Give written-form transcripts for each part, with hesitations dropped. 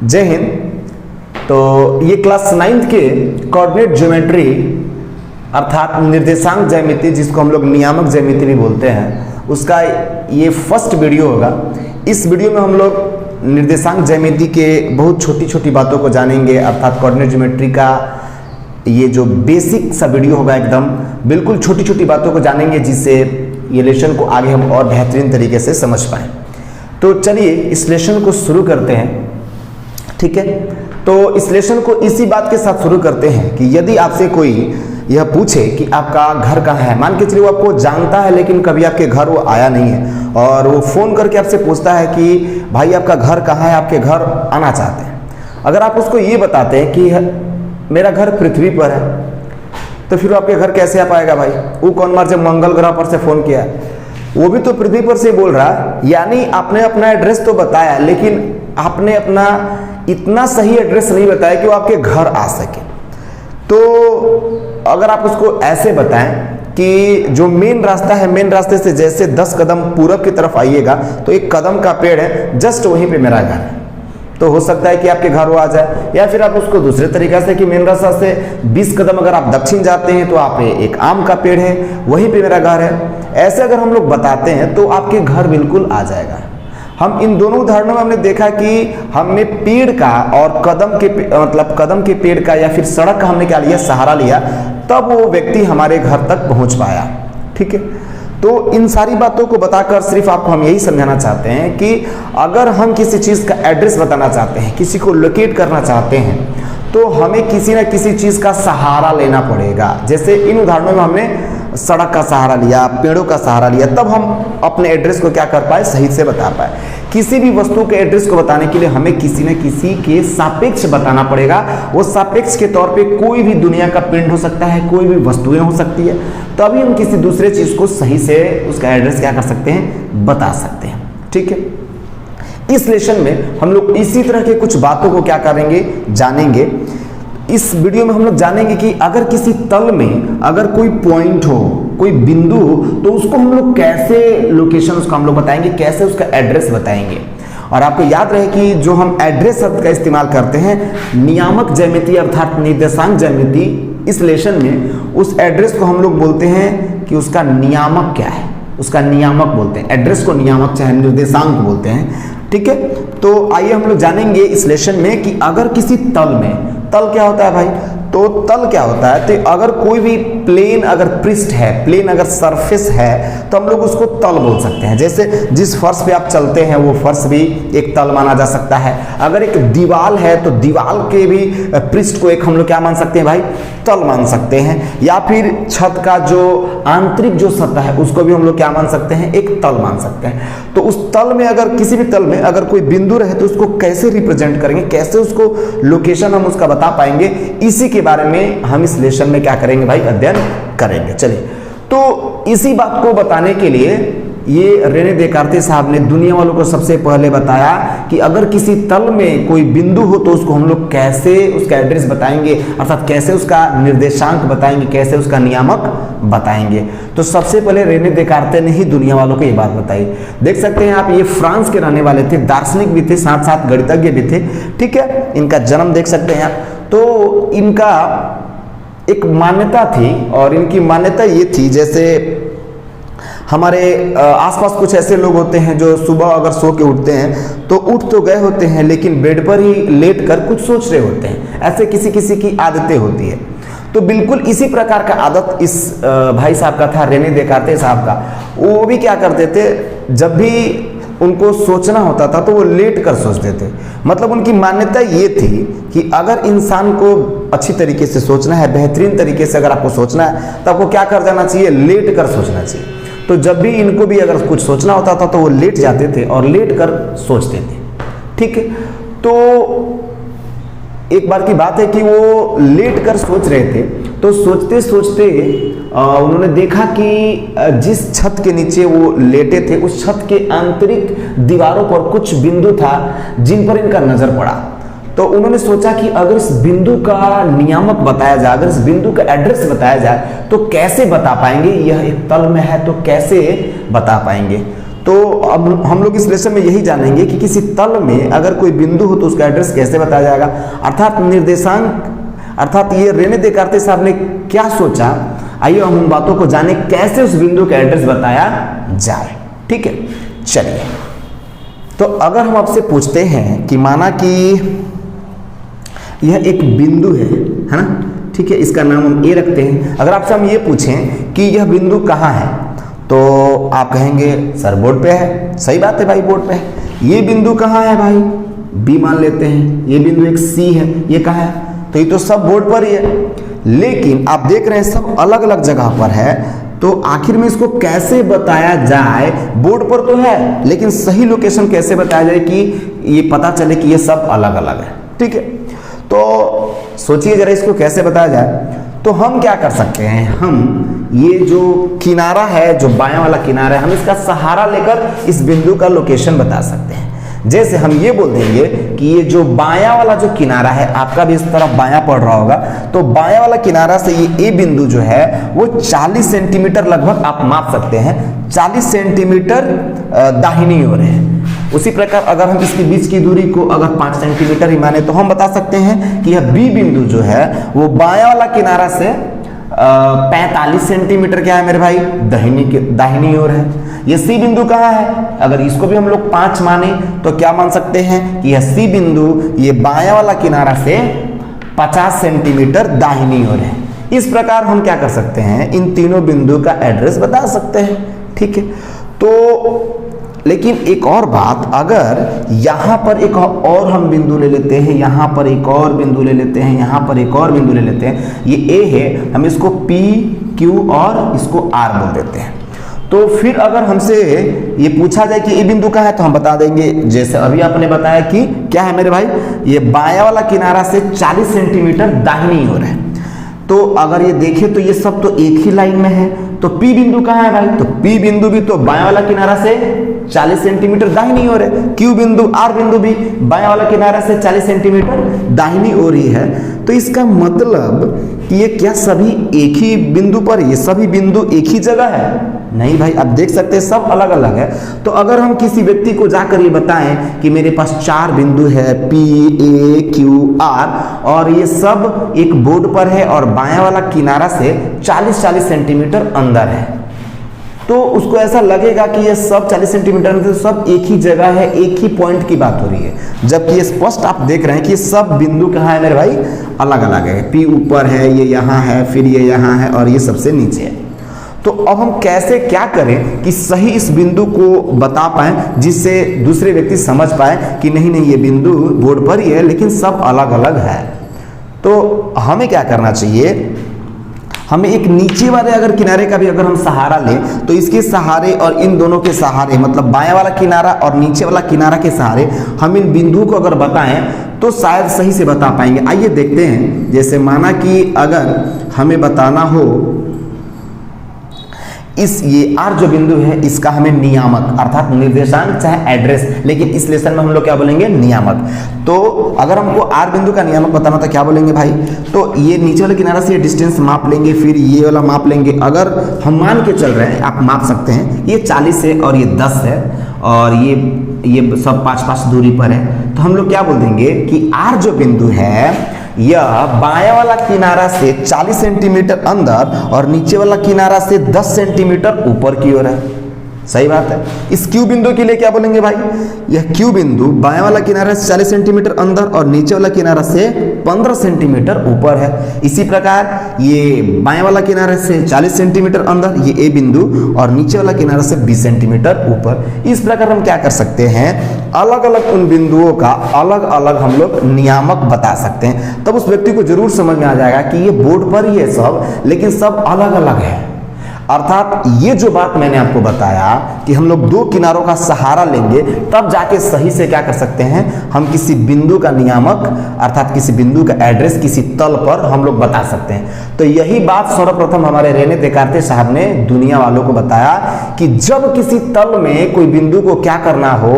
जय हिंद। तो ये क्लास 9th के कोऑर्डिनेट ज्योमेट्री अर्थात निर्देशांक ज्यामिति, जिसको हम लोग नियामक ज्यामिति भी बोलते हैं, उसका ये फर्स्ट वीडियो होगा। इस वीडियो में हम लोग निर्देशांक ज्यामिति के बहुत छोटी छोटी बातों को जानेंगे, अर्थात कोऑर्डिनेट ज्योमेट्री का ये जो बेसिक सा वीडियो होगा, एकदम बिल्कुल छोटी छोटी बातों को जानेंगे, जिससे ये लेसन को आगे हम और बेहतरीन तरीके से समझ पाएँ। तो चलिए इस लेसन को शुरू करते हैं, ठीक है। तो इस लेसन को इसी बात के साथ शुरू करते हैं कि यदि आपसे कोई यह पूछे कि आपका घर कहाँ है, मान के चलिए वो आपको जानता है लेकिन कभी आपके घर वो आया नहीं है, और वो फ़ोन करके आपसे पूछता है कि भाई आपका घर कहाँ है, आपके घर आना चाहते हैं। अगर आप उसको ये बताते हैं कि मेरा घर पृथ्वी पर है, तो फिर आपके घर कैसे आ पाएगा भाई? वो कौन मार जब मंगल ग्रह पर से फ़ोन किया, वो भी तो पृथ्वी पर से बोल रहा है। यानी आपने अपना एड्रेस तो बताया, लेकिन आपने अपना इतना सही एड्रेस नहीं बताया कि वो आपके घर आ सके। तो अगर आप उसको ऐसे बताएं कि जो मेन रास्ता है, मेन रास्ते से जैसे 10 कदम पूरब की तरफ आइएगा तो एक कदम का पेड़ है, जस्ट वहीं पे मेरा घर है, तो हो सकता है कि आपके घर वो आ जाए। या फिर आप उसको दूसरे तरीका से कि मेन रास्ता से 20 कदम अगर आप दक्षिण जाते हैं तो आप एक आम का पेड़ है, वहीं पे मेरा घर है। ऐसे अगर हम लोग बताते हैं तो आपके घर बिल्कुल आ जाएगा। हम इन दोनों उदाहरणों में हमने देखा कि हमने पेड़ का और कदम के पेड़ का या फिर सड़क का हमने क्या लिया, सहारा लिया, तब वो व्यक्ति हमारे घर तक पहुंच पाया, ठीक है। तो इन सारी बातों को बताकर सिर्फ आपको हम यही समझाना चाहते हैं कि अगर हम किसी चीज़ का एड्रेस बताना चाहते हैं, किसी को लोकेट करना चाहते हैं, तो हमें किसी न किसी चीज़ का सहारा लेना पड़ेगा। जैसे इन उदाहरणों में हमने सड़क का सहारा लिया, पेड़ों का सहारा लिया, तब हम अपने एड्रेस को क्या कर पाए, सही से बता पाए। किसी भी वस्तु के एड्रेस को बताने के लिए हमें किसी न किसी के सापेक्ष बताना पड़ेगा। वो सापेक्ष के तौर पे कोई भी दुनिया का पिंड हो सकता है, कोई भी वस्तुएं हो सकती है, तभी हम किसी दूसरे चीज़ को सही से उसका एड्रेस क्या कर सकते हैं, बता सकते हैं, ठीक है। इस लेसन में हम लोग इसी तरह के कुछ बातों को क्या करेंगे, जानेंगे। इस वीडियो में हम लोग जानेंगे कि अगर किसी तल में अगर कोई पॉइंट हो, कोई बिंदु हो, तो उसको हम लोग कैसे लोकेशन उसका हम लोग बताएंगे, कैसे उसका एड्रेस बताएंगे। और आपको याद रहे कि जो हम एड्रेस शब्द का इस्तेमाल करते हैं नियामक ज्यामिति अर्थात निर्देशांक ज्यामिति, इस लेसन में उस एड्रेस को हम लोग बोलते हैं कि उसका नियामक क्या है, उसका नियामक बोलते हैं। एड्रेस को नियामक चाहे निर्देशांक बोलते हैं, ठीक है। तो आइए हम लोग जानेंगे इस लेसन में कि अगर किसी तल में, तल क्या होता है भाई, तो तल क्या होता है, तो अगर कोई भी प्लेन अगर पृष्ठ है, प्लेन अगर सरफेस है, तो हम लोग उसको तल बोल सकते हैं। जैसे जिस फर्श पे आप चलते हैं वो फर्श भी एक तल माना जा सकता है। अगर एक दीवार है तो दीवार के भी पृष्ठ को एक हम लोग क्या मान सकते हैं भाई, तल मान सकते हैं। या फिर छत का जो आंतरिक जो सतह है उसको भी हम लोग क्या मान सकते हैं, एक तल मान सकते हैं। तो उस तल में अगर किसी भी तल में अगर कोई बिंदु रहे तो उसको कैसे रिप्रेजेंट करेंगे, कैसे उसको लोकेशन हम उसका बता पाएंगे, इसी के बारे में हम इस लेसन में क्या करेंगे भाई, अध्ययन करेंगे। चलिए, तो इसी बात को बताने के लिए ये रेने देकार्ते साहब ने दुनिया वालों को सबसे पहले बताया कि अगर किसी तल में कोई बिंदु हो तो उसको हम लोग कैसे उसका एड्रेस बताएंगे, अर्थात कैसे उसका निर्देशांक बताएंगे, कैसे उसका नियामक बताएंगे। तो सबसे पहले रेने देकार्ते ने ही दुनिया वालों को ये बात बताई। देख सकते हैं आप, ये फ्रांस के रहने वाले थे, दार्शनिक भी थे, साथ साथ गणितज्ञ भी थे, ठीक है। इनका जन्म देख सकते हैं आप। तो इनका एक मान्यता थी, और इनकी मान्यता ये थी, जैसे हमारे आसपास कुछ ऐसे लोग होते हैं जो सुबह अगर सो के उठते हैं तो उठ तो गए होते हैं लेकिन बेड पर ही लेट कर कुछ सोच रहे होते हैं। ऐसे किसी किसी की आदतें होती है। तो बिल्कुल इसी प्रकार का आदत इस भाई साहब का था, रेने देकार्ते साहब का। वो भी क्या करते थे, जब भी उनको सोचना होता था तो वो लेट कर सोचते थे। मतलब उनकी मान्यता ये थी कि अगर इंसान को अच्छी तरीके से सोचना है, बेहतरीन तरीके से अगर आपको सोचना है, तो आपको क्या कर जाना चाहिए, लेट कर सोचना चाहिए। तो जब भी इनको भी अगर कुछ सोचना होता था तो वो लेट जाते थे और लेट कर सोचते थे, ठीक है। तो एक बार की बात है कि वो लेट कर सोच रहे थे, तो सोचते सोचते उन्होंने देखा कि जिस छत के नीचे वो लेटे थे उस छत के आंतरिक दीवारों पर कुछ बिंदु था जिन पर इनका नजर पड़ा। तो उन्होंने सोचा कि अगर इस बिंदु का नियामक बताया जाए, अगर इस बिंदु का एड्रेस बताया जाए तो कैसे बता पाएंगे, यह एक तल में है तो कैसे बता पाएंगे। तो अब हम लोग इस लेसन में यही जानेंगे कि किसी तल में अगर कोई बिंदु हो तो उसका एड्रेस कैसे बताया जाएगा, अर्थात निर्देशांक, अर्थात ये रेने देकार्ते साहब ने क्या सोचा। आइए हम उन बातों को जाने कैसे उस बिंदु का एड्रेस बताया जाए। ठीक है, चलिए। तो अगर हम आपसे पूछते हैं कि माना कि यह एक बिंदु है ना, ठीक है, इसका नाम हम ए रखते हैं। अगर आपसे हम ये पूछें कि यह बिंदु कहाँ है, तो आप कहेंगे सर बोर्ड पे है। सही बात है भाई, बोर्ड पे है। ये बिंदु कहाँ है भाई, बी मान लेते हैं। ये बिंदु एक सी है, ये कहाँ है, तो ये तो सब बोर्ड पर ही है। लेकिन आप देख रहे हैं सब अलग अलग जगह पर है, तो आखिर में इसको कैसे बताया जाए। बोर्ड पर तो है, लेकिन सही लोकेशन कैसे बताया जाए कि ये पता चले कि ये सब अलग अलग है। ठीक है, तो सोचिए जरा इसको कैसे बताया जाए। तो हम क्या कर सकते हैं, हम ये जो किनारा है, जो बायां वाला किनारा है, हम इसका सहारा लेकर इस बिंदु का लोकेशन बता सकते हैं। जैसे हम ये बोल देंगे कि ये जो बायां वाला जो किनारा है, आपका भी इस तरफ बायां पड़ रहा होगा, तो बायां वाला किनारा से ये ए बिंदु जो है वो 40 सेंटीमीटर लगभग आप माप सकते हैं, 40 सेंटीमीटर दाहिनी ओर है। उसी प्रकार अगर हम इसके बीच की दूरी को अगर 5 सेंटीमीटर ही माने तो हम बता सकते हैं कि यह बी बिंदु जो है वो बायां वाला किनारा से 45 सेंटीमीटर क्या है मेरे भाई, दाहिनी ओर है। ये सी बिंदु कहाँ है, अगर इसको भी हम लोग 5 माने तो क्या मान सकते हैं कि यह सी बिंदु ये बायां वाला किनारा से 50 सेंटीमीटर दाहिनी ओर है। इस प्रकार हम क्या कर सकते हैं, इन तीनों बिंदु का एड्रेस बता सकते हैं। ठीक है, तो लेकिन एक और बात, अगर यहां पर एक और हम बिंदु ले लेते हैं, यहां पर एक और बिंदु ले लेते हैं, यहां पर एक और बिंदु ले लेते हैं, ये ए है, हम इसको पी क्यू और इसको आर बोल देते हैं। तो फिर अगर हमसे ये पूछा जाए कि ये बिंदु कहाँ है, तो हम बता देंगे जैसे अभी आपने बताया कि क्या है मेरे भाई, ये बायां वाला किनारा से 40 सेंटीमीटर दाहिनी ओर है। तो अगर ये देखें तो ये सब तो एक ही लाइन में है, तो P बिंदु कहाँ है भाई, तो P बिंदु भी तो बायां वाला किनारा से 40 सेंटीमीटर दाहिनी ओर है। Q बिंदु, R बिंदु भी बायां वाला किनारा से 40 सेंटीमीटर दाहिनी ओर ही है। तो इसका मतलब कि ये क्या सभी एक ही बिंदु पर, ये सभी बिंदु एक ही जगह है? नहीं भाई, आप देख सकते हैं सब अलग अलग है। तो अगर हम किसी व्यक्ति को जाकर ये बताएं कि मेरे पास 4 बिंदु है P, A, Q, R और ये सब एक बोर्ड पर है और बायां वाला किनारा से 40-40 सेंटीमीटर अंदर है, तो उसको ऐसा लगेगा कि ये सब 40 सेंटीमीटर में सब एक ही जगह है, एक ही पॉइंट की बात हो रही है। जबकि ये स्पष्ट आप देख रहे हैं कि सब बिंदु कहाँ है मेरे भाई, अलग अलग है। P ऊपर है, ये यहाँ है, फिर ये यहाँ है और ये सबसे नीचे है। तो अब हम कैसे क्या करें कि सही इस बिंदु को बता पाएं, जिससे दूसरे व्यक्ति समझ पाए कि नहीं नहीं ये बिंदु बोर्ड पर ही है लेकिन सब अलग अलग है। तो हमें क्या करना चाहिए, हमें एक नीचे वाले अगर किनारे का भी अगर हम सहारा लें तो इसके सहारे और इन दोनों के सहारे, मतलब बायां वाला किनारा और नीचे वाला किनारा के सहारे हम इन बिंदुओं को अगर बताएं तो शायद सही से बता पाएंगे। आइए देखते हैं। जैसे माना कि अगर हमें बताना हो इस ये R जो बिंदु है इसका हमें नियामक अर्थात निर्देशांक चाहे एड्रेस, लेकिन इस लेसन में हम लोग क्या बोलेंगे, नियामक। तो अगर हमको R बिंदु का नियामक बताना तो क्या बोलेंगे भाई, तो ये नीचे वाले किनारा से ये डिस्टेंस माप लेंगे, फिर ये वाला माप लेंगे। अगर हम मान के चल रहे हैं, आप माप सकते हैं, ये 40 है और ये 10 है और ये सब 5-5 दूरी पर है, तो हम लोग क्या बोल देंगे कि R जो बिंदु है यह बायां वाला किनारा से 40 सेंटीमीटर अंदर और नीचे वाला किनारा से 10 सेंटीमीटर ऊपर की ओर है। सही बात है। इस Q बिंदु के लिए क्या बोलेंगे भाई, यह Q बिंदु बायां वाला किनारा से 40 सेंटीमीटर अंदर और नीचे वाला किनारा से 15 सेंटीमीटर ऊपर है। इसी प्रकार ये बायां वाला किनारा से 40 सेंटीमीटर अंदर, ये A बिंदु और नीचे वाला किनारा से 20 सेंटीमीटर ऊपर। इस प्रकार हम क्या कर सकते हैं, अलग अलग उन बिंदुओं का अलग अलग हम लोग नियामक बता सकते हैं। तब उस व्यक्ति को जरूर समझ में आ जाएगा कि ये बोर्ड पर ही है सब, लेकिन सब अलग अलग है। अर्थात ये जो बात मैंने आपको बताया कि हम लोग 2 किनारों का सहारा लेंगे तब जाके सही से क्या कर सकते हैं, हम किसी बिंदु का नियामक अर्थात किसी बिंदु का एड्रेस किसी तल पर हम लोग बता सकते हैं। तो यही बात सर्वप्रथम हमारे रेने देकार्ते साहब ने दुनिया वालों को बताया कि जब किसी तल में कोई बिंदु को क्या करना हो,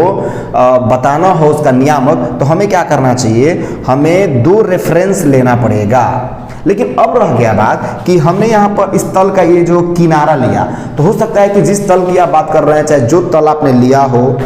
बताना हो उसका नियामक, तो हमें क्या करना चाहिए, हमें 2 रेफरेंस लेना पड़ेगा। लेकिन अब रह गया बात कि हमने यहाँ पर इस तल का ये जो किनारा लिया, तो हो सकता है कि जिस तल की आप बात कर रहे हैं, चाहे जो तल आपने लिया हो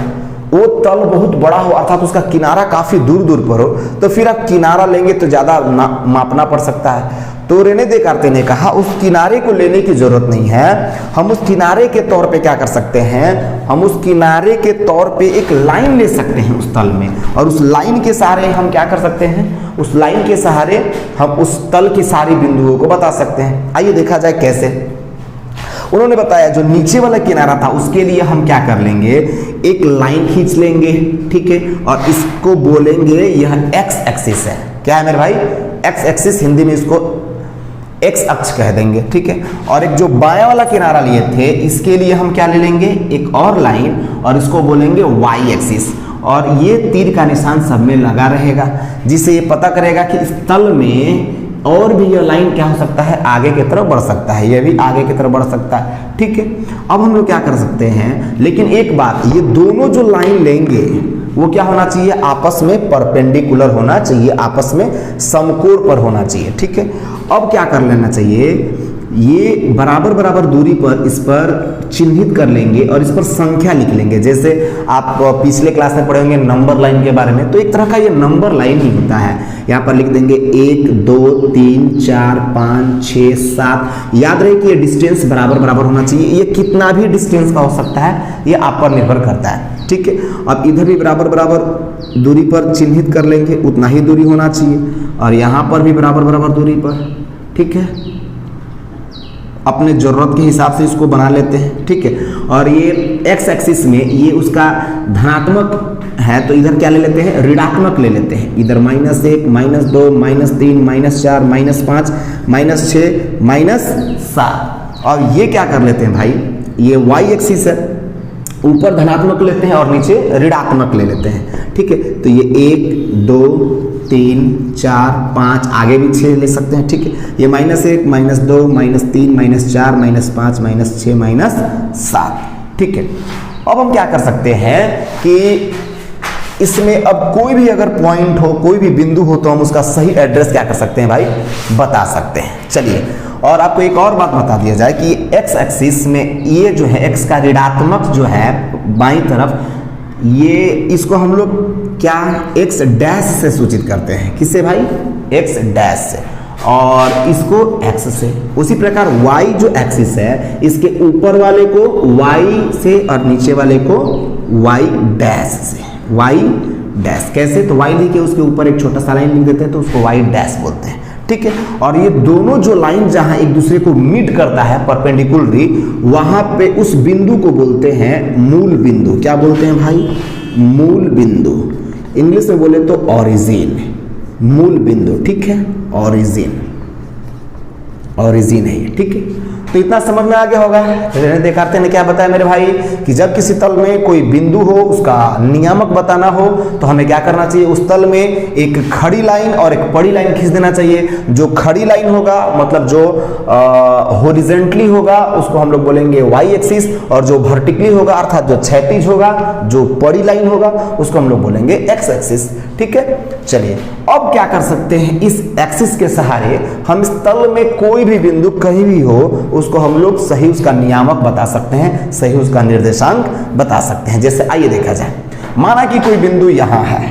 वो तल बहुत बड़ा हो, अर्थात उसका किनारा काफी दूर दूर पर हो, तो फिर आप किनारा लेंगे तो ज्यादा मापना पड़ सकता है। तो रेने देकार्ते ने कहा उस किनारे को लेने की जरूरत नहीं है, हम उस किनारे के तौर पे क्या कर सकते हैं, हम उस किनारे के तौर पे एक लाइन ले सकते हैं उस तल में, और उस लाइन के सहारे हम क्या कर सकते हैं, उस लाइन के सहारे हम उस तल की सारी बिंदुओं को बता सकते हैं। आइए देखा जाए कैसे। उन्होंने बताया जो नीचे वाला किनारा था उसके लिए हम क्या कर लेंगे, एक लाइन खींच लेंगे, ठीक है, और इसको बोलेंगे यह एक्स एक्सिस है। क्या है मेरे भाई, एक्स एक्सिस, हिंदी में इसको एक्स अक्ष कह देंगे, ठीक है। और एक जो बायां वाला किनारा लिए थे इसके लिए हम क्या ले लेंगे, एक और लाइन, और इसको बोलेंगे वाई एक्सिस, और ये तीर का निशान सब में लगा रहेगा, जिससे ये पता करेगा कि इस तल में और भी यह लाइन क्या हो सकता है, आगे की तरफ बढ़ सकता है, यह भी आगे की तरफ बढ़ सकता है, ठीक है। अब हम लोग क्या कर सकते हैं, लेकिन एक बात, ये दोनों जो लाइन लेंगे वो क्या होना चाहिए, आपस में परपेंडिकुलर होना चाहिए, आपस में समकोण पर होना चाहिए, ठीक है। अब क्या कर लेना चाहिए, ये बराबर बराबर दूरी पर इस पर चिन्हित कर लेंगे और इस पर संख्या लिख लेंगे। जैसे आप पिछले क्लास में पढ़े होंगे नंबर लाइन के बारे में, तो एक तरह का ये नंबर लाइन ही होता है। यहाँ पर लिख देंगे 1 2 3 4 5 6 7। याद रहे कि ये डिस्टेंस बराबर बराबर होना चाहिए, ये कितना भी डिस्टेंस का हो सकता है, ये आप पर निर्भर करता है, ठीक है। अब इधर भी बराबर बराबर दूरी पर चिन्हित कर लेंगे, उतना ही दूरी होना चाहिए, और यहाँ पर भी बराबर बराबर दूरी पर, ठीक है। अपने जरूरत के हिसाब से इसको बना लेते हैं, ठीक है। और ये एक्स एक्सिस में ये उसका धनात्मक है, तो इधर क्या ले लेते हैं, ऋणात्मक ले लेते हैं। इधर -1 -2 -3 -4 -5 -6 -7। और ये क्या कर लेते हैं भाई, ये वाई एक्सिस है, ऊपर धनात्मक लेते हैं और नीचे ऋणात्मक ले लेते हैं, ठीक है। तो ये 1 2 3 4 5, आगे भी 6 ले सकते हैं, ठीक है। ये -1 -2 -3 -4 -5 -6 -7, ठीक है। अब हम क्या कर सकते हैं कि इसमें अब कोई भी अगर पॉइंट हो, कोई भी बिंदु हो, तो हम उसका सही एड्रेस क्या कर सकते हैं भाई, बता सकते हैं। चलिए, और आपको एक और बात बता दिया जाए कि एक्स एक्सिस में ये जो है एक्स का ऋणात्मक जो है बाईं तरफ, ये इसको हम लोग क्या एक्स डैश से सूचित करते हैं। किससे भाई, एक्स डैश से, और इसको एक्स से। उसी प्रकार वाई जो एक्सिस है, इसके ऊपर वाले को वाई से और नीचे वाले को वाई डैश से। वाई डैश कैसे, तो वाई लिखे उसके ऊपर एक छोटा सा लाइन लिख देते हैं, तो उसको वाई डैश बोलते हैं, ठीक है। और ये दोनों जो लाइन जहां एक दूसरे को मीट करता है परपेंडिकुलरली, वहां पे उस बिंदु को बोलते हैं मूल बिंदु। क्या बोलते हैं भाई, मूल बिंदु। इंग्लिश में बोले तो ऑरिजिन, मूल बिंदु, ठीक है, ऑरिजिन, ऑरिजिन है ये, ठीक है। तो इतना समझ में आ गया होगा। रेने देकार्ते ने क्या बताया मेरे भाई, कि जब किसी तल में कोई बिंदु हो, उसका नियामक बताना हो, तो हमें क्या करना चाहिए, उस तल में एक खड़ी लाइन और एक बड़ी लाइन खींच देना चाहिए। जो खड़ी लाइन होगा, मतलब जो हॉरिजॉन्टली होगा, उसको हम लोग बोलेंगे वाई एक्सिस, और जो वर्टिकली होगा, अर्थात जो क्षैतिज होगा, जो बड़ी लाइन होगा, उसको हम लोग बोलेंगे एक्स एक्सिस, ठीक है। चलिए, अब क्या कर सकते हैं, इस एक्सिस के सहारे हम इस तल में कोई भी बिंदु कहीं भी हो, उसको हम लोग सही उसका नियामक बता सकते हैं, सही उसका निर्देशांक बता सकते हैं। जैसे आइए देखा जाए, माना कि कोई बिंदु यहाँ है,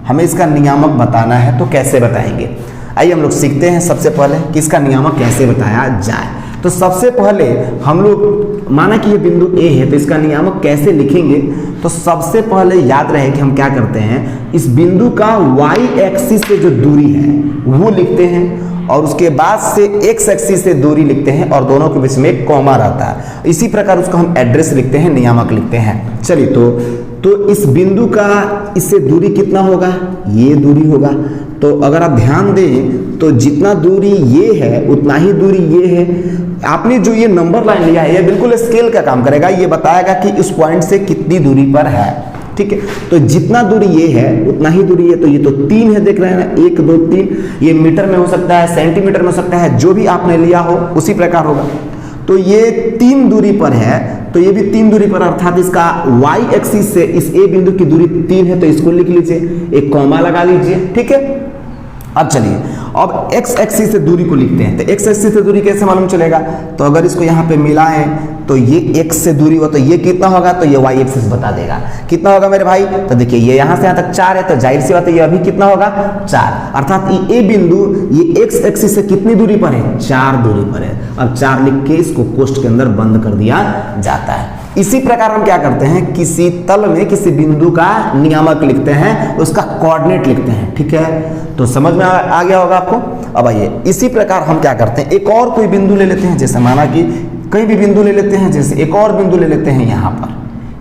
हमें इसका नियामक बताना है, तो कैसे बताएंगे। आइए हम लोग सीखते हैं सबसे पहले कि इसका नियामक कैसे बताया जाए। तो सबसे पहले हम लोग, माना कि ये बिंदु ए है, तो इसका नियामक कैसे लिखेंगे। तो सबसे पहले याद रहे कि हम क्या करते हैं, इस बिंदु का वाई एक्सिस से जो दूरी है वो लिखते हैं, और उसके बाद से एक्स एक्सिस से दूरी लिखते हैं, और दोनों के बीच में एक कॉमा रहता है। इसी प्रकार उसका हम एड्रेस लिखते हैं, नियामक लिखते हैं। चलिए, तो इस बिंदु का इससे दूरी कितना होगा, ये दूरी होगा। तो अगर आप ध्यान दें तो जितना दूरी ये है उतना ही दूरी ये है। आपने जो ये नंबर लाइन लिया है, ये बिल्कुल स्केल का काम करेगा, ये बताएगा कि इस पॉइंट से कितनी दूरी पर है, ठीक है। तो जितना दूरी ये है उतना ही दूरी है। तो ये तो 3 है, देख रहे हैं ना, 1 2 3। ये मीटर में हो सकता है, सेंटीमीटर में हो सकता है, जो भी आपने लिया हो उसी प्रकार होगा। तो ये 3 दूरी पर है, तो ये भी 3 दूरी पर, अर्थात इसका वाई एक्सिस से इस ए बिंदु की दूरी 3 है, तो इसको लिख लीजिए, एक कॉमा लगा लीजिए, ठीक है। अब चलिए, अब x एक्सिस से दूरी को लिखते हैं। तो x एक्सिस से दूरी कैसे मालूम चलेगा? तो अगर इसको यहाँ पे मिलाएं तो ये x से दूरी हो तो ये कितना होगा, तो ये y एक्सिस बता देगा। कितना होगा मेरे भाई? तो देखिए ये यहाँ से यहाँ तक 4 है, तो जाहिर सी बात है ये अभी कितना होगा, 4। अर्थात ये बिंदु ये x एक्सिस से कितनी दूरी पर है, 4 दूरी पर है। अब 4 लिख के इसको कोष्ठ के अंदर बंद कर दिया जाता है। इसी प्रकार हम क्या करते हैं, किसी तल में किसी बिंदु का नियामक लिखते हैं, उसका कोऑर्डिनेट लिखते हैं। ठीक है, तो समझ में आ गया होगा आपको। अब आइए, इसी प्रकार हम क्या करते हैं, एक और कोई बिंदु ले लेते हैं। जैसे माना कि कहीं भी बिंदु ले लेते हैं, जैसे एक और बिंदु ले लेते हैं यहाँ पर,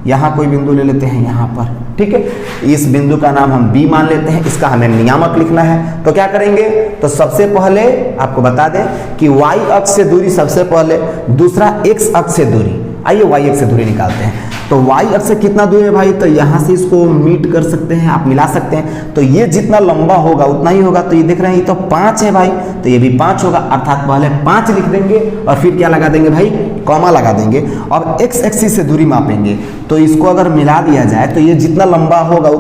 यहाँ कोई बिंदु ले लेते हैं यहाँ पर। ठीक है, इस बिंदु का नाम हम B मान लेते हैं, इसका हमें नियामक लिखना है। तो क्या करेंगे, तो सबसे पहले आपको बता दें कि y अक्ष से दूरी सबसे पहले, दूसरा x अक्ष से दूरी। आइए y अक्ष से दूरी निकालते हैं। तो y अक्ष से कितना दूर है भाई, तो यहाँ से इसको मीट कर सकते हैं, आप मिला सकते हैं। तो ये जितना लंबा होगा उतना ही होगा। तो ये देख रहे हैं ये तो 5 है भाई, तो ये भी 5 होगा। अर्थात पहले 5 लिख देंगे और फिर क्या लगा देंगे भाई, कॉमा लगा देंगे। अब x एक्सिस से दूरी मापेंगे, तो इसको अगर मिला दिया जाए तो ये जितना लंबा होगा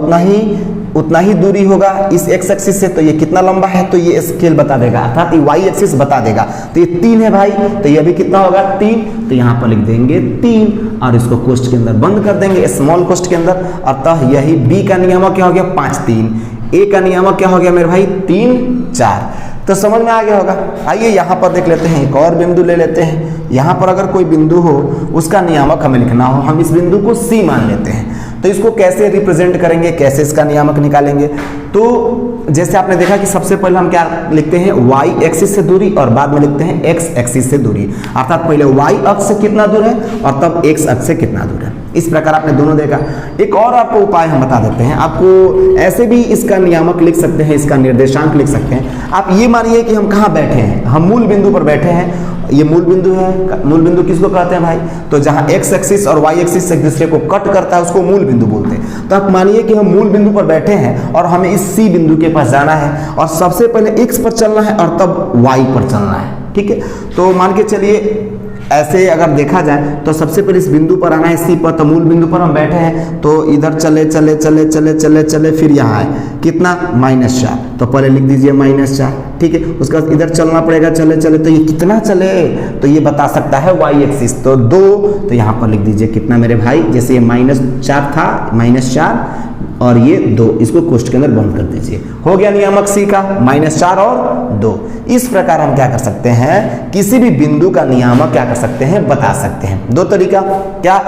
उतना ही दूरी होगा इस x एक्सिस से। तो ये कितना लंबा है, तो ये स्केल बता देगा, अर्थात ये y एक्सिस बता देगा। तो ये 3 है भाई, तो ये भी कितना होगा, 3। तो यहाँ पर लिख देंगे 3 और इसको कोष्ठ के अंदर बंद कर देंगे, स्मॉल कोष्ठ के अंदर। अतः यही b का नियामक क्या हो गया, 5 3। a का नियामक क्या हो गया मेरे भाई, 3 4। तो समझ में आ गया होगा। आइए यहाँ पर देख लेते हैं, एक और बिंदु ले लेते हैं। यहाँ पर अगर कोई बिंदु हो, उसका नियामक हमें लिखना हो, हम इस बिंदु को C मान लेते हैं। तो इसको कैसे रिप्रेजेंट करेंगे, कैसे इसका नियामक निकालेंगे? तो जैसे आपने देखा कि सबसे पहले हम क्या लिखते हैं, y एक्सिस से दूरी और बाद में लिखते हैं x एक्सिस से दूरी। अर्थात पहले y अक्ष से कितना दूर है और तब x अक्ष से कितना दूर है। इस प्रकार आपने दोनों देखा। एक और आपको उपाय हम बता देते हैं, आपको ऐसे भी इसका नियामक लिख सकते हैं, इसका निर्देशांक लिख सकते हैं। आप ये मानिए कि हम कहाँ बैठे हैं, हम मूल बिंदु पर बैठे हैं। ये मूल बिंदु है। मूल बिंदु किसको कहते हैं भाई, तो जहां x एक्सिस और y एक्सिस एक दूसरे को कट करता है उसको मूल बिंदु बोलते हैं। तो आप मानिए कि हम मूल बिंदु पर बैठे हैं और हमें इस C बिंदु के पास जाना है और सबसे पहले x पर चलना है और तब y पर चलना है। ठीक है, तो मान के चलिए ऐसे अगर देखा जाए तो सबसे पहले इस बिंदु पर आना है C पर। तो मूल बिंदु पर हम बैठे हैं, तो इधर चले चले चले चले चले चले फिर यहाँ है कितना, -4। तो पहले लिख दीजिए -4। ठीक है, उसके बाद इधर चलना पड़ेगा, चले चले। तो ये कितना चले, तो ये बता सकता है y एक्सिस, तो 2। तो यहाँ पर लिख दीजिए कितना मेरे भाई, जैसे ये -4 था, -4 और ये 2, इसको कोष्ठ के अंदर बंद कर दीजिए। हो गया नियामक C का, -4 और 2। इस प्रकार हम क्या कर सकते हैं, किसी भी बिंदु का नियामक क्या कर सकते हैं, बता सकते हैं। 2 तरीका, क्या,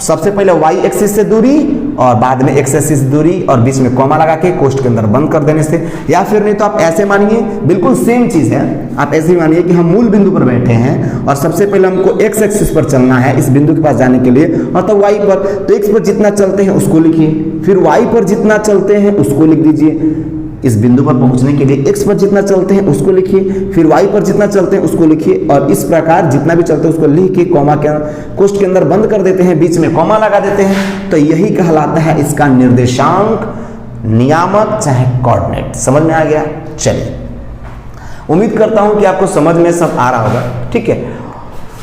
सबसे पहले y एक्सिस से दूरी और बाद में x एक्सिस से दूरी और बीच में कॉमा लगा के कोष्ठ के अंदर बंद कर देने से। या फिर नहीं तो आप ऐसे मानिए, बिल्कुल सेम चीज है। आप ऐसे ही मानिए कि हम मूल बिंदु पर बैठे हैं और सबसे पहले हमको x एक्सिस पर चलना है इस बिंदु के पास जाने के लिए, और तब y पर। तो x पर जितना चलते हैं उसको लिखिए, फिर y पर जितना चलते हैं उसको लिख दीजिए। इस बिंदु पर पहुंचने के लिए x पर जितना चलते हैं उसको लिखिए, फिर y पर जितना चलते हैं उसको लिखिए, और इस प्रकार जितना भी चलते हैं उसको लिख के कॉमा के कोष्ठ के अंदर बंद कर देते हैं, बीच में कॉमा लगा देते हैं। तो यही कहलाता है इसका निर्देशांक, नियामक, चाहे कोऑर्डिनेट। समझ में आ गया? चलिए, उम्मीद करता हूं कि आपको समझ में सब आ रहा होगा। ठीक है,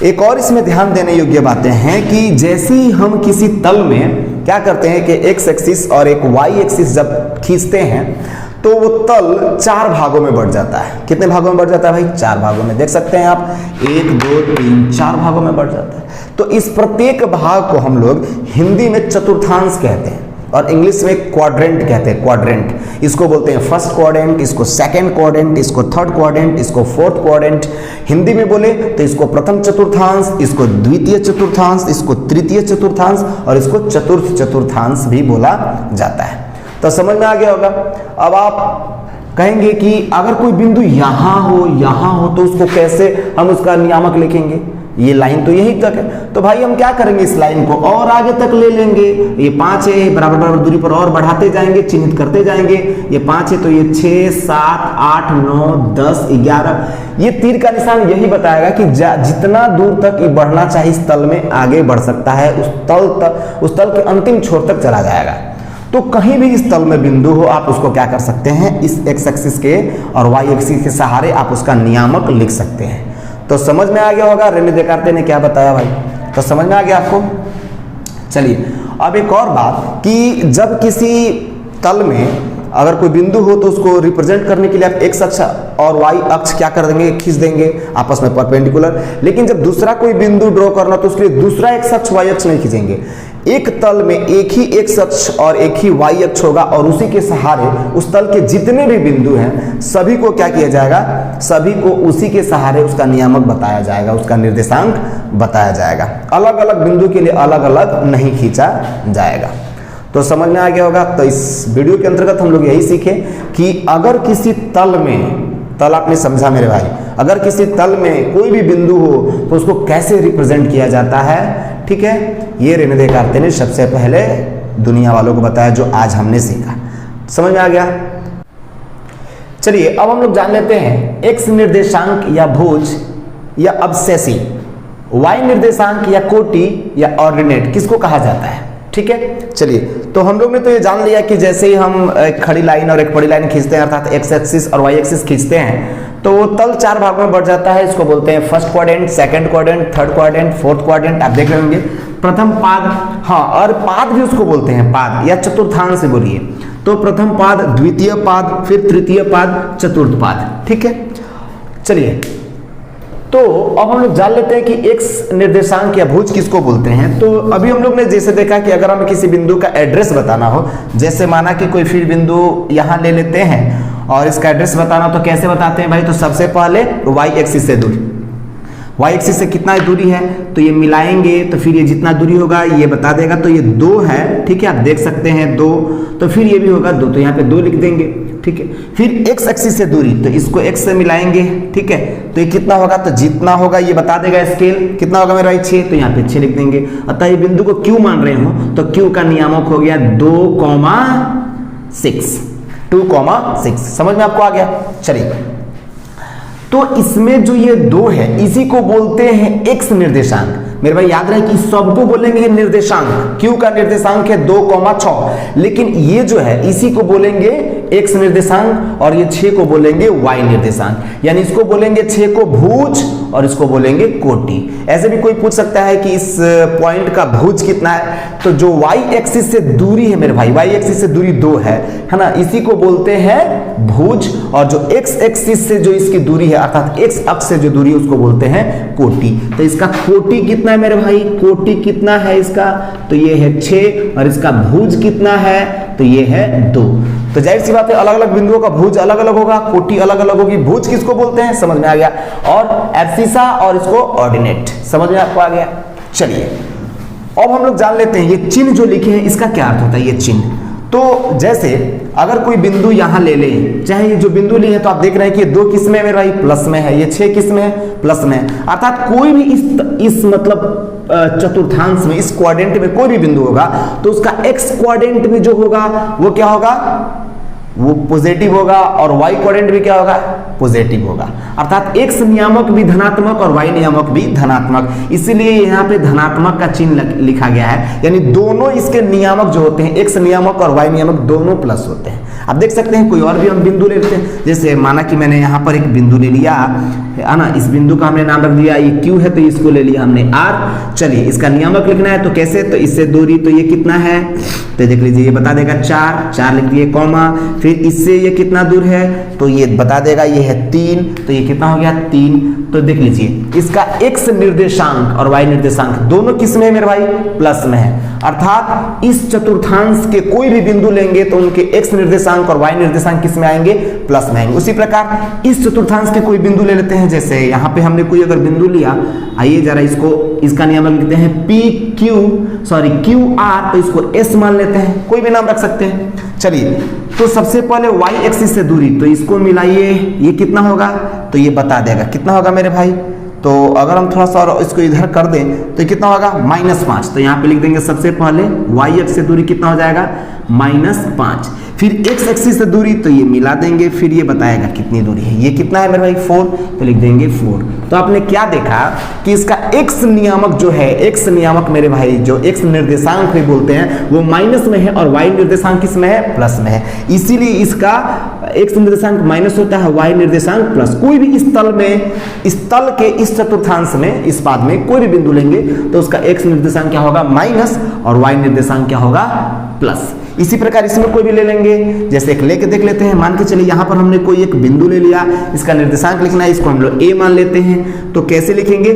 एक और इसमें ध्यान देने योग्य बातें हैं कि जैसे ही हम किसी तल में क्या करते हैं कि x एक्सिस और एक y एक्सिस जब खींचते हैं तो वो तल 4 भागों में बढ़ जाता है। कितने भागों में बढ़ जाता है भाई, 4 भागों में। देख सकते हैं आप, 1 2 3 4 भागों में बढ़ जाता है। तो इस प्रत्येक भाग को हम लोग हिंदी में चतुर्थांश कहते हैं और इंग्लिश में क्वाड्रेंट कहते हैं। क्वाड्रेंट इसको बोलते हैं फर्स्ट क्वाड्रेंट, इसको सेकंड क्वाड्रेंट, इसको थर्ड क्वाड्रेंट, इसको फोर्थ क्वाड्रेंट। हिंदी में बोले तो इसको प्रथम चतुर्थांश, इसको द्वितीय चतुर्थांश, इसको तृतीय चतुर्थांश और इसको चतुर्थ चतुर्थांश भी बोला जाता है। तो समझ में आ गया होगा। अब आप कहेंगे कि अगर कोई बिंदु यहाँ हो तो उसको कैसे हम उसका नियामक लिखेंगे, ये लाइन तो यहीं तक है। तो भाई हम क्या करेंगे, इस लाइन को और आगे तक ले लेंगे। ये 5 है, बराबर बराबर दूरी पर और बढ़ाते जाएंगे, चिन्हित करते जाएंगे। ये 5 है तो ये 6 7 8 9 10 11। ये तीर का निशान यही बताएगा कि जितना दूर तक ये बढ़ना चाहिए इस तल में आगे बढ़ सकता है, उस तल के अंतिम छोर तक चला जाएगा। तो कहीं भी इस तल में बिंदु हो, आप उसको क्या कर सकते हैं, इस x एक्सिस के और y एक्सिस के सहारे आप उसका नियामक लिख सकते हैं। तो समझ में आ गया होगा रेने देकार्ते ने क्या बताया भाई, तो समझ में आ गया आपको। चलिए अब एक और बात कि जब किसी तल में अगर कोई बिंदु हो तो उसको रिप्रेजेंट करने के लिए आप एक्स अक्ष और वाई अक्ष क्या कर देंगे, खींच देंगे आपस में परपेंडिकुलर। लेकिन जब दूसरा कोई बिंदु ड्रॉ करना तो उसके लिए दूसरा एक्स अक्ष वाई अक्ष नहीं खींचेंगे, एक तल में एक ही एक्स अक्ष और एक ही वाई अक्ष होगा और उसी के सहारे उस तल के जितने भी बिंदु हैं सभी को क्या किया जाएगा, सभी को उसी के सहारे उसका नियामक बताया जाएगा, उसका निर्देशांक बताया जाएगा। अलग अलग बिंदु के लिए अलग अलग नहीं खींचा जाएगा। तो समझ में आ गया होगा। तो इस वीडियो के अंतर्गत हम लोग यही सीखे कि अगर किसी तल में, तल आपने समझा मेरे भाई, अगर किसी तल में कोई भी बिंदु हो तो उसको कैसे रिप्रेजेंट किया जाता है। ठीक है, ये रहने दे कार्ते ने सबसे पहले दुनिया वालों को बताया जो आज हमने सीखा। समझ में आ गया। चलिए अब हम लोग जान लेते हैं एक्स निर्देशांक या भुज या अब्सेसिव, वाई निर्देशांक या कोटि या ऑर्डिनेट किसको कहा जाता है। ठीक है, चलिए तो हम लोग ने तो ये जान लिया कि जैसे ही हम एक खड़ी लाइन और एक बड़ी लाइन खींचते हैं अर्थात एक्स एक्सिस और वाई एक्सिस खींचते हैं तो वो तल चार भागों में बढ़ जाता है। इसको बोलते हैं first quadrant, second quadrant, third quadrant, fourth quadrant. आप देख रहे होंगे प्रथम पाद, हाँ, और पाद भी उसको बोलते हैं, पाद या चतुर्थांश से बोलिए तो प्रथम पाद, द्वितीय पाद, फिर तृतीय पाद, चतुर्थ पाद। ठीक है, चलिए तो अब हम लोग जान लेते हैं कि एक्स निर्देशांक या भुज किसको बोलते हैं। तो अभी हम लोग ने जैसे देखा कि अगर हमें किसी बिंदु का एड्रेस बताना हो, जैसे माना कि कोई फिर बिंदु यहां ले लेते हैं और इसका एड्रेस बताना तो कैसे बताते हैं भाई, तो सबसे पहले वाई एक्सिस से दूरी, वाई एक्सिस से कितना दूरी है तो ये मिलाएंगे तो फिर ये जितना दूरी होगा ये बता देगा। तो ये 2 है, ठीक है, आप देख सकते हैं 2, तो फिर ये भी होगा 2, तो यहाँ पे 2 लिख देंगे। ठीक है, फिर एक्स एक्सिस से दूरी तो इसको एक्स से मिलाएंगे। ठीक है, तो ये कितना होगा, तो जितना होगा ये बता देगा स्केल, कितना होगा मेरा 6, तो यहाँ पे 6 लिख देंगे। अतः ये बिंदु को क्यू मान रहे हो तो क्यू का नियामक हो गया 2,6, 2,6। समझ में आपको आ गया। चलिए तो इसमें जो ये 2 है इसी को बोलते हैं एक्स निर्देशांक। मेरे भाई याद रहे कि सबको बोलेंगे निर्देशांक, क्यू का निर्देशांक है 2,6, लेकिन ये जो है इसी को बोलेंगे एक्स निर्देशांक और ये 6 को बोलेंगे वाई निर्देशांक। यानी इसको बोलेंगे 6 को भुज और इसको बोलेंगे कोटि। ऐसे भी कोई पूछ सकता है कि इस पॉइंट का भुज कितना है, तो जो वाई एक्सिस से दूरी है मेरे भाई, वाई एक्सिस से दूरी 2 है ना, इसी को बोलते हैं भुज। और जो एक्स एक्सिस से जो इसकी दूरी है अर्थात एक्स अक्ष से जो दूरी है उसको बोलते हैं कोटि। तो इसका कोटि कितना है मेरे भाई, कोटि कितना है इसका, तो ये है 6 और इसका भुज कितना है तो ये है 2। तो जाहिर सी बात है अलग अलग बिंदुओं का भुज अलग अलग होगा, कोटि अलग अलग होगी। भुज किसको बोलते हैं समझ में आ गया, और एब्सिसा और इसको ऑर्डिनेट, समझ में आपको आ गया। चलिए अब हम लोग जान लेते हैं ये चिन्ह जो लिखे हैं इसका क्या अर्थ होता है। ये चिन्ह तो जैसे अगर कोई बिंदु यहां ले ले, चाहे ये जो बिंदु लिए हैं तो आप देख रहे हैं कि 2 किस में है मेरे भाई, प्लस में है, ये 6 किस में है, प्लस में है। अर्थात कोई भी इस मतलब चतुर्थांश में, इस क्वाड्रेंट में कोई भी बिंदु होगा तो उसका एक्स क्वाड्रेंट में जो होगा वो क्या होगा, वो पॉजिटिव होगा और वाई क्वाड्रेंट भी क्या होगा, पॉजिटिव होगा। अर्थात एक्स नियामक भी धनात्मक और वाई नियामक भी धनात्मक, इसीलिए यहाँ पे धनात्मक का चिन्ह लिखा गया है। यानी दोनों इसके नियामक जो होते हैं, एक्स नियामक और वाई नियामक दोनों प्लस होते हैं। आप देख सकते हैं कोई और भी हम बिंदु ले लेते हैं, जैसे माना कि मैंने यहाँ पर एक बिंदु ले लिया है ना, इस बिंदु का हमने नाम रख दिया ये क्यू है तो इसको ले लिया हमने आर। चलिए इसका नियामक लिखना है तो कैसे, तो इससे दूरी तो ये कितना है, तो देख लीजिए ये बता देगा 4 लिख दिए कॉमा, फिर इससे ये कितना दूर है तो ये बता देगा ये है 3, तो ये कितना हो गया 3। तो देख लीजिए इसका एक्स निर्देशांक और वाई निर्देशांक दोनों किस में है मेरे भाई, प्लस में है। अर्थात इस चतुर्थांश के कोई भी बिंदु लेंगे तो उनके एक्स निर्देशांक और वाई निर्देशांक किस में आएंगे, प्लस में आएंगे। उसी प्रकार इस चतुर्थांश के कोई बिंदु ले लेते हैं, जैसे यहाँ पे हमने कोई अगर बिंदु लिया, आइए जरा इसका नियम लिखते हैं क्यू आर, तो इसको एस मान लेते हैं, कोई भी नाम रख सकते हैं। चलिए तो सबसे पहले वाई एक्सिस से दूरी, तो इसको मिलाइए, ये कितना होगा तो ये बता देगा कितना होगा मेरे भाई। तो अगर हम थोड़ा सा और इसको इधर कर दें तो कितना होगा -5, तो यहाँ पे लिख देंगे सबसे पहले वाई एक्सिस से दूरी कितना हो जाएगा -5। फिर एक्स एक्सिस से दूरी तो ये मिला देंगे, फिर ये बताएगा कितनी दूरी है, ये कितना है मेरे भाई 4, तो लिख देंगे 4। तो आपने क्या देखा कि इसका एक्स नियामक जो है, एक्स नियामक मेरे भाई जो एक्स निर्देशांक भी बोलते हैं वो माइनस में है और वाई निर्देशांक किस में है, प्लस में है। इसीलिए इसका एक्स निर्देशांक माइनस होता है, वाई निर्देशांक प्लस। कोई भी इस तल में, इस तल के इस चतुर्थांश में, इस पाद में कोई भी बिंदु लेंगे तो उसका एक्स निर्देशांक क्या होगा माइनस और वाई निर्देशांक क्या होगा प्लस। इसी प्रकार इसमें कोई भी ले लेंगे, जैसे एक लेके देख लेते हैं। मान के चलिए यहाँ पर हमने कोई एक बिंदु ले लिया, इसका निर्देशांक लिखना है, इसको हम लोग a मान लेते हैं। तो कैसे लिखेंगे,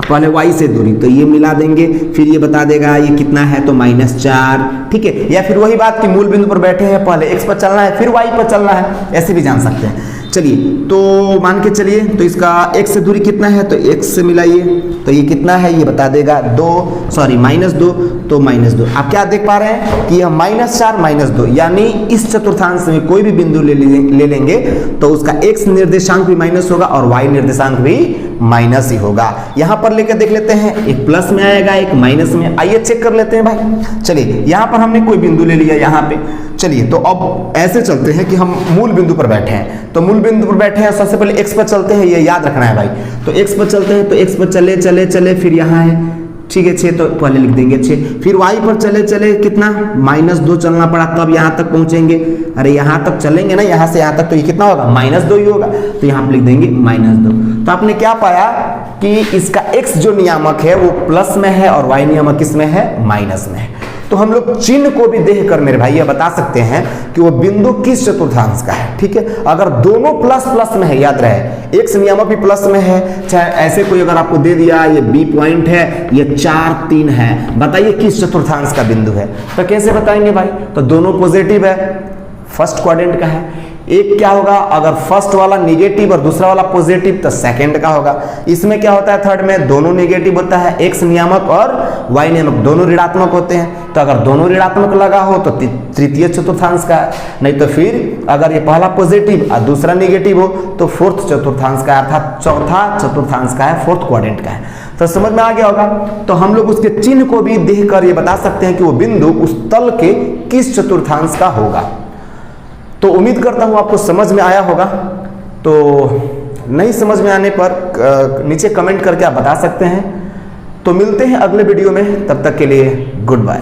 पहले y से दूरी, तो ये मिला देंगे, फिर ये बता देगा ये कितना है, तो -4, ठीक है। या फिर वही बात कि मूल बिंदु पर बैठे हैं, पहले x पर चलना है फिर y पर चलना है, ऐसे भी जान सकते हैं। चलिए तो मान के चलिए, तो इसका x से दूरी कितना है, तो x से मिलाइए, तो ये कितना है ये बता देगा -2, तो -2। आप क्या देख पा रहे हैं कि यह -4 -2, यानी इस चतुर्थांश में कोई भी बिंदु ले लेंगे तो उसका x निर्देशांक भी माइनस होगा और y निर्देशांक भी माइनस ही होगा। यहां पर लेकर देख लेते हैं, एक प्लस में आएगा एक माइनस में, आइए चेक कर लेते हैं भाई। चलिए यहां पर हमने कोई बिंदु ले लिया यहाँ पे। चलिए तो अब ऐसे चलते हैं कि हम मूल बिंदु पर बैठे हैं, तो मूल बिंदु पर बैठे हैं, सबसे पहले x पर चलते हैं, ये याद रखना है भाई। तो x पर चलते हैं, तो x पर चले चले चले फिर यहाँ है, ठीक है 6, तो पहले लिख देंगे 6। फिर y पर चले चले कितना, -2 चलना पड़ा तब यहाँ तक पहुंचेंगे। अरे यहाँ तक चलेंगे ना, यहाँ से यहाँ तक, तो ये कितना होगा, -2 ही होगा, तो यहाँ पर लिख देंगे -2। तो आपने क्या पाया कि इसका x जो नियामक है वो प्लस में है और y नियामक किसमें है, माइनस में है। तो हम लोग चिन्ह को भी देखकर मेरे भाई ये बता सकते हैं कि वो बिंदु किस चतुर्थांश का है, ठीक है। अगर दोनों प्लस प्लस में है, याद रहे x नियामक भी प्लस में है, चाहे ऐसे कोई अगर आपको दे दिया ये B पॉइंट है, ये 4 3 है, बताइए किस चतुर्थांश का बिंदु है, तो कैसे बताएंगे भाई। तो दोनों पॉजिटिव है, फर्स्ट क्वाड्रेंट का है। एक क्या होगा, अगर फर्स्ट वाला निगेटिव और दूसरा वाला पॉजिटिव तो सेकंड का होगा। इसमें क्या होता है, थर्ड में दोनों निगेटिव होता है, x नियामक और y नियामक दोनों ऋणात्मक होते हैं। तो अगर दोनों ऋणात्मक लगा हो तो तृतीय चतुर्थांश का है, नहीं तो फिर अगर ये पहला पॉजिटिव और दूसरा निगेटिव हो तो फोर्थ चतुर्थांश का, अर्थात चौथा चतुर्थांश का है, फोर्थ क्वाड्रेंट का है। तो समझ में आ गया होगा। तो हम लोग उसके चिन्ह को भी देखकर ये बता सकते हैं कि वो बिंदु उस तल के किस चतुर्थांश का होगा। तो उम्मीद करता हूं आपको समझ में आया होगा। तो नहीं समझ में आने पर नीचे कमेंट करके आप बता सकते हैं। तो मिलते हैं अगले वीडियो में, तब तक के लिए गुड बाय।